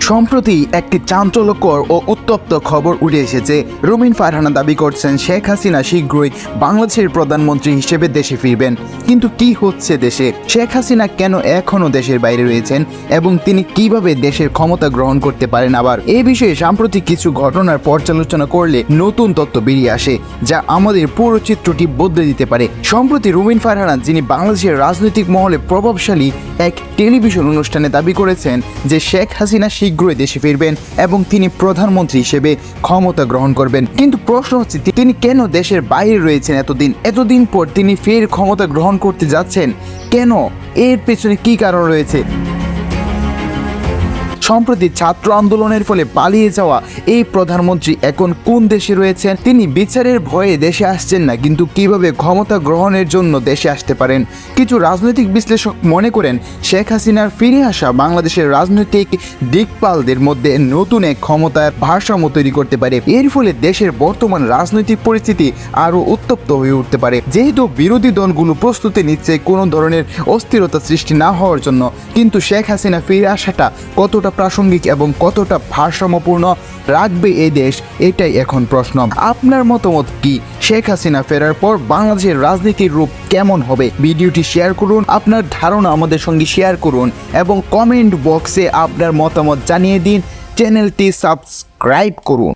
সম্প্রতি একটি চাঞ্চল্যকর ও উত্তপ্ত খবর উঠে এসেছে। রুমিন ফারহানা দাবি করছেন শেখ হাসিনা শীঘ্রই বাংলাদেশের প্রধানমন্ত্রী হিসেবে দেশে ফিরবেন। কিন্তু কি হচ্ছে দেশে? শেখ হাসিনা কেন এখনও দেশের বাইরে রয়েছেন এবং তিনি কিভাবে দেশের ক্ষমতা গ্রহণ করতে পারেন? আবার এই বিষয়ে সাম্প্রতিক কিছু ঘটনার পর্যালোচনা করলে নতুন তথ্য বেরিয়ে আসে, যা আমাদের পুরো চিত্রটি বদলে দিতে পারে। সম্প্রতি রুমিন ফারহানা, যিনি বাংলাদেশের রাজনৈতিক মহলে প্রভাবশালী, এক টেলিভিশন অনুষ্ঠানে দাবি করেছেন যে শেখ হাসিনা শীঘ্রই দেশে ফিরবেন এবং তিনি প্রধানমন্ত্রী হিসেবে ক্ষমতা গ্রহণ করবেন। কিন্তু প্রশ্ন হচ্ছে, তিনি কেন দেশের বাইরে রয়েছেন এতদিন পর তিনি ফের ক্ষমতা গ্রহণ করতে যাচ্ছেন কেন? এর পেছনে কি কারণ রয়েছে? সম্প্রতি ছাত্র আন্দোলনের ফলে পালিয়ে যাওয়া এই প্রধানমন্ত্রী এখন কোন দেশে রয়েছেন? তিনি বিচারের ভয়ে দেশে আসছেন না, কিন্তু কিভাবে ক্ষমতা গ্রহণের জন্য দেশে আসতে পারেন? কিছু রাজনৈতিক বিশ্লেষক মনে করেন শেখ হাসিনার ফিরে আসা বাংলাদেশের রাজনৈতিক দিকপালদের মধ্যে নতুন এক ক্ষমতার ভারসাম্য তৈরি করতে পারে। এর ফলে দেশের বর্তমান রাজনৈতিক পরিস্থিতি আরও উত্তপ্ত হয়ে উঠতে পারে, যেহেতু বিরোধী দলগুলো প্রস্তুতি নিচ্ছে কোনো ধরনের অস্থিরতা সৃষ্টি না হওয়ার জন্য। কিন্তু শেখ হাসিনা ফিরে আসাটা কতটা প্রাসঙ্গিক এবং কতটা ভারসাম্যপূর্ণ রাখবে এই দেশ, এটাই এখন প্রশ্ন। আপনার মতামত কি? শেখ হাসিনা ফেরার পর বাংলাদেশের রাজনীতির রূপ কেমন হবে? ভিডিওটি শেয়ার করুন, আপনার ধারণা আমাদের সঙ্গে শেয়ার করুন এবং কমেন্ট বক্সে আপনার মতামত জানিয়ে দিন। চ্যানেলটি সাবস্ক্রাইব করুন।